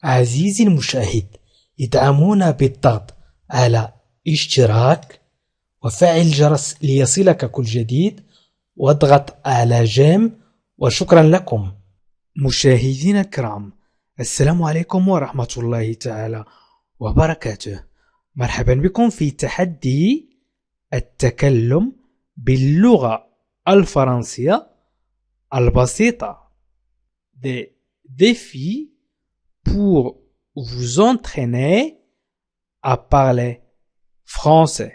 عزيزي المشاهد، ادعمونا بالضغط على اشتراك وفعل الجرس ليصلك كل جديد واضغط على جيم، وشكرا لكم. مشاهدينا الكرام، السلام عليكم ورحمة الله تعالى وبركاته. مرحبا بكم في تحدي التكلم باللغة الفرنسية البسيطة. Des défis pour vous entraîner à parler français.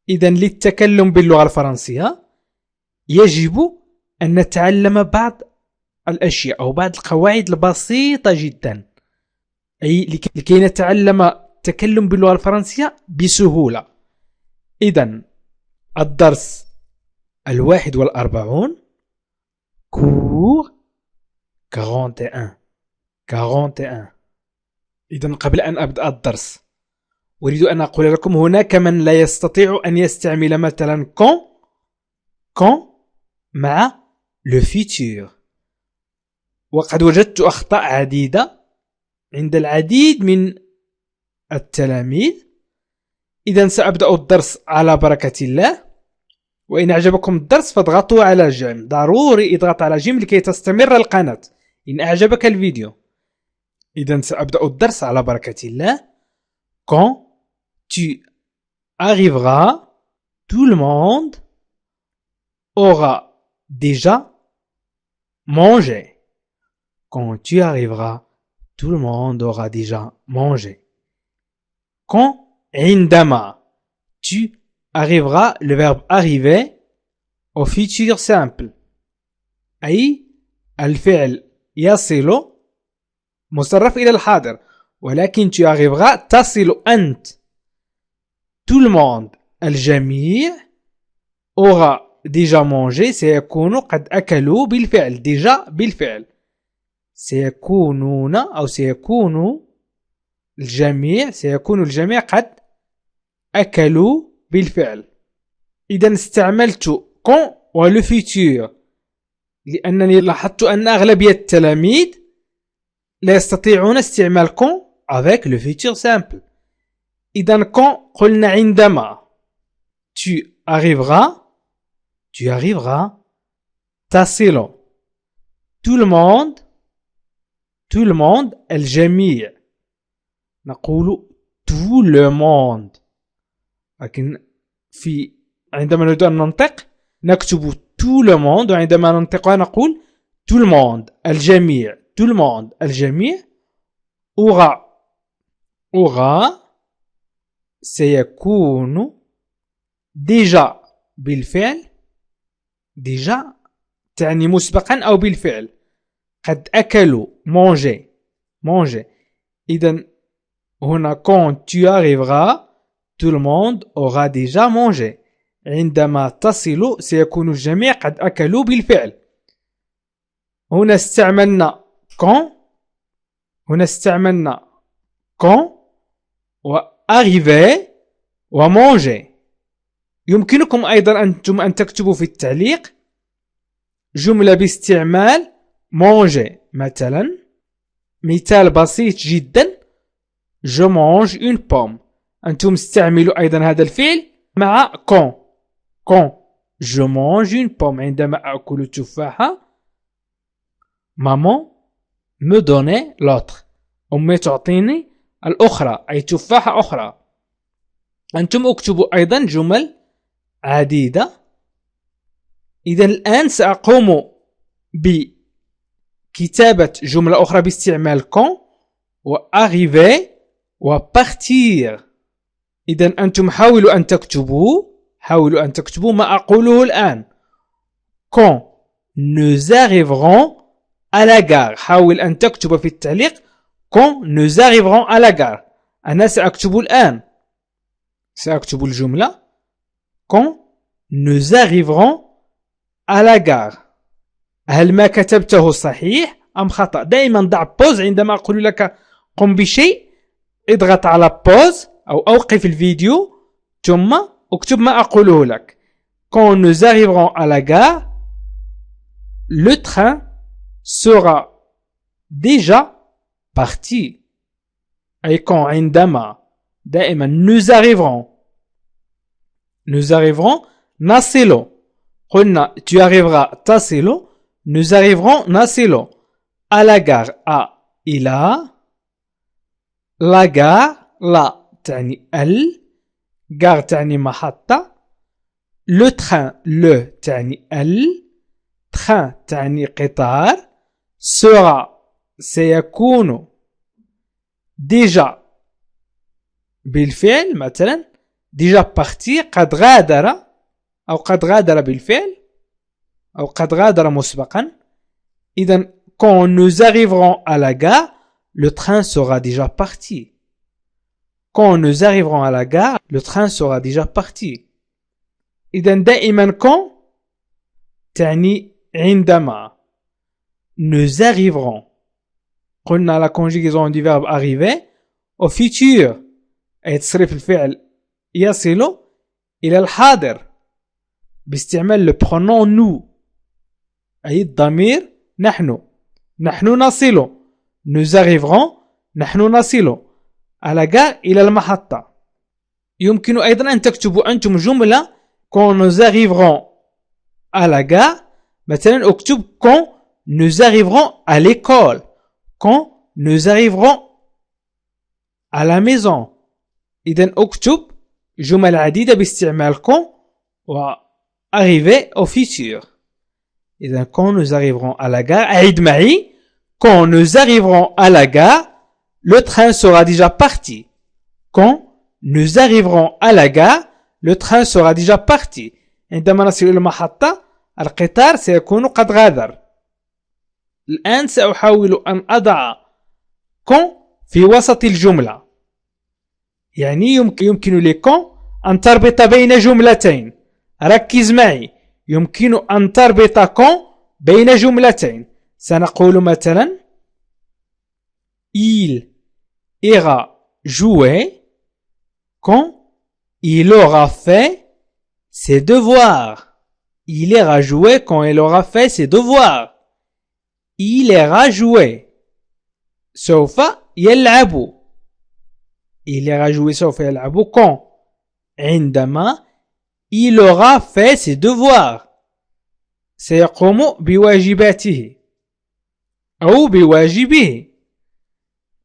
إذن للتكلم باللغة الفرنسية يجب أن نتعلم بعض الأشياء أو بعض القواعد البسيطة جدا، أي لكي نتعلم التكلم باللغة الفرنسية بسهولة. إذن الدرس 41 كور 41. إذن قبل أن أبدأ الدرس أريد أن أقول لكم هناك من لا يستطيع أن يستعمل مثلا كون مع le futur، وقد وجدت أخطاء عديدة عند العديد من التلاميذ. إذن سأبدأ الدرس على بركة الله، وإن أعجبكم الدرس فاضغطوا على جيم، ضروري اضغط على جيم لكي تستمر القناة إن أعجبك الفيديو. إذن سأبدأ الدرس على بركة الله. Quand tu arriveras, tout le monde aura déjà mangé. Quand tu arriveras, tout le monde aura déjà mangé. Quand عندما tu arriveras, le verbe arriver au futur simple، أي الفعل يصل مصرف إلى الحاضر، ولكن tu arriveras تصل أنت. tout le monde الجميع، aura déjà mangé سيكون قد أكلوا بالفعل، déjà بالفعل، سيكون الجميع قد أكلوا بالفعل. إذا استعملت كون ولو فيتور لأنني لاحظت أن أغلبية التلاميذ لا يستطيعون استعمال كون avec le futur simple. إذا كون قلنا عندما، tu arriveras تصل، tout le monde الجميع، نقول tout le monde، لكن عندما نريد أن ننطق نكتب tout le monde، وعندما ننطقها نقول tout le monde الجميع، tout le monde الجميع. aura سيكون déjà بالفعل، déjà تعني مسبقا أو بالفعل، قد أكلوا manger. إذن هنا quand tu arriveras tout le monde aura déjà mangé، عندما تصل سيكون الجميع قد أكلوا بالفعل. هنا استعملنا quand و arriver و manger. يمكنكم أيضا أنتم أن تكتبوا في التعليق جملة باستعمال manger، مثلا مثال بسيط جدا je mange une pomme. أنتم استعملوا أيضا هذا الفعل مع quand je mange une pomme، عندما أكل تفاحة maman me donne l'autre، أمي تعطيني الأخرى، أي تفاحة أخرى. أنتم اكتبوا أيضا جمل عديدة. إذا الآن سأقوم بكتابة جملة أخرى باستعمال quand و arriver و partir. إذا أنتم حاولوا أن تكتبوا ما أقوله الآن. quand nous arriverons à la gare، حاول أن تكتب في التعليق quand nous arriverons à la gare. أنا سأكتب الجملة quand nous arriverons à la gare. هل ما كتبته صحيح أم خطأ؟ دائما ضع بوز عندما أقول لك قم بشيء، اضغط على بوز أو أوقف الفيديو ثم اكتب ما أقوله لك. quand nous arriverons à la gare le train sera déjà partie أي quand عندما دائما nous arriverons نصل قلنا tu arriveras تصل nous arriverons نصل à la gare à إلى la gare لا تعني ال gare تعني محطة le train le تعني ال train تعني قطار sera سيكون déjà بالفعل مثلا déjà parti قد غادر أو قد غادر بالفعل أو قد غادر مسبقا إذن quand nous arriverons à la gare le train sera déjà parti quand nous arriverons à la gare le train sera déjà parti إذن دائما quand تعني عندما nous arriverons قلنا la conjugaison du verbe arriver au futur أي تصريف الفعل يصل إلى الحاضر باستعمال le pronom nous أي الضمير نحن نصل nous arriverons نحن نصل à la gare إلى المحطة يمكن أيضا أن تكتبوا أنتم جملة quand nous arriverons à la gare مثلا اكتب quand nous arriverons à l'école quand nous arriverons à la maison إذن اكتب جمل عديدة باستعمال quand و arriver au futur إذن quand nous arriverons à la gare أعيد معي quand nous arriverons à la gare le train sera déjà parti quand nous arriverons à la gare le train sera déjà parti عندما نصل إلى المحطة القطار سيكون قد غادر الآن سأحاول أن أضع quand في وسط الجملة يعني يمكن لكم أن تربط بين جملتين ركز معي يمكن أن تربط quand بين جملتين سنقول مثلا il ira jouer quand il aura fait ses devoirs il ira jouer quand il aura fait ses devoirs il ira jouer سوف يلعب il ira jouer سوف يلعب quand عندما il aura fait ses devoirs سيقوم بواجباته أو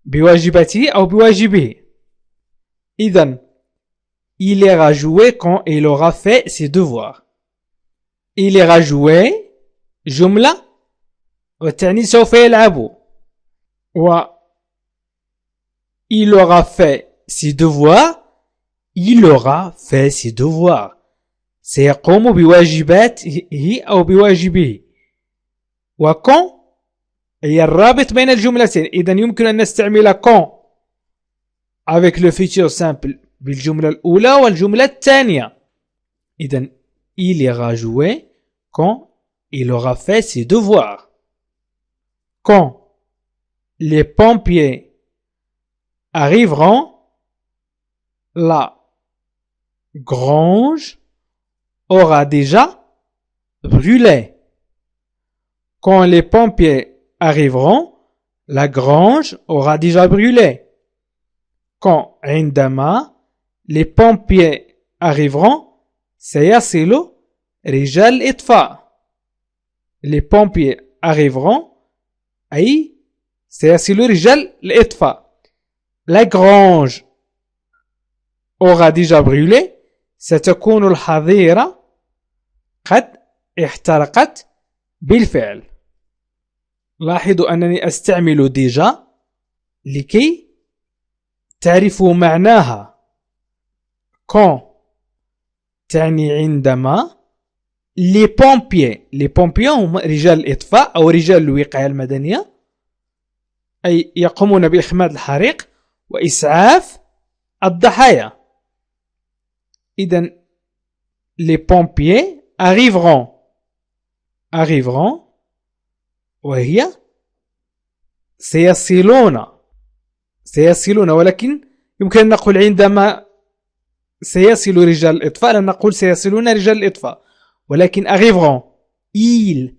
بواجباته أو بواجبه إذن il ira jouer quand il aura fait ses devoirs il ira jouer جملة وتعني سوف يلعب و il aura fait ses devoirs il aura fait ses devoirs سيقوم بواجباته أو بواجبه وكون هي الرابط بين الجملتين إذن يمكن أن نستعمل كون avec le futur simple بالجملة الأولى والجملة الثانية إذن il ira jouer quand il aura fait ses devoirs quand les pompiers arriveront la grange aura déjà brûlé quand les pompiers arriveront la grange aura déjà brûlé quand عندما les pompiers arriveront سيصل رجال الإطفاء les pompiers arriveront أي سيصل رجال الإطفاء la grange aura déjà brûlé ستكون الحظيرة قد احترقت بالفعل لاحظوا أنني أستعمل ديجا لكي تعرفوا معناها quand تعني عندما les pompiers هم رجال الإطفاء أو رجال الوقاية المدنية أي يقومون بإخماد الحريق وإسعاف الضحايا إذن les pompiers arriveront وهي سيصلون ولكن يمكن أن نقول عندما سيصل رجال الإطفاء لن نقول سيصلون رجال الإطفاء ولكن ils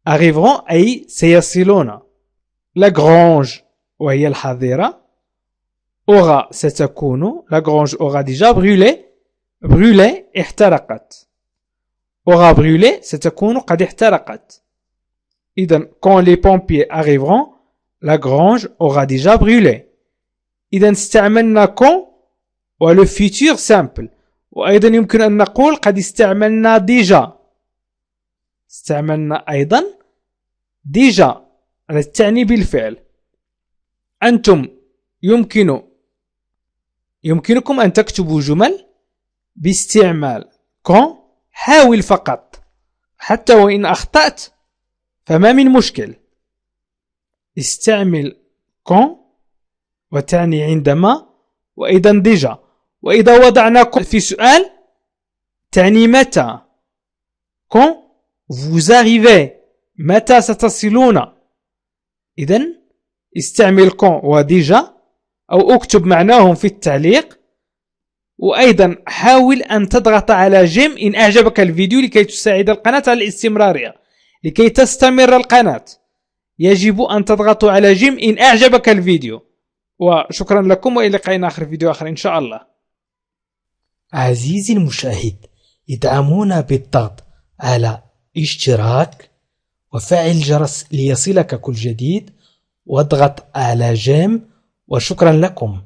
arriveront أي سيصلون la grange وهي الحظيرة. aura ستكون la grange aura déjà brûlé احترقت. aura brûlé ستكون قد احترقت. إذن quand les pompiers arriveront la grange aura déjà brûlé. إذن استعملنا quand ولو futur simple. وأيضا يمكن أن نقول قد استعملنا déjà. استعملنا أيضا déjà التي تعني بالفعل. أنتم يمكنكم أن تكتبوا جمل باستعمال quand. حاول فقط، حتى وإن أخطأت فما من مشكل. استعمل quand وتعني عندما، وأيضا déjà. وإذا وضعنا في سؤال تعني متى quand vous arrivez متى ستصلون. إذن استعمل quand و déjà أو اكتب معناهم في التعليق. وأيضا حاول أن تضغط على جيم إن أعجبك الفيديو لكي تساعد القناة على الاستمرارية. لكي تستمر القناة يجب أن تضغطوا على جيم إن أعجبك الفيديو. وشكرا لكم، وإلى لقاء آخر فيديو آخر إن شاء الله. عزيزي المشاهد، ادعمونا بالضغط على اشتراك وفعل الجرس ليصلك كل جديد، واضغط على جيم، وشكرا لكم.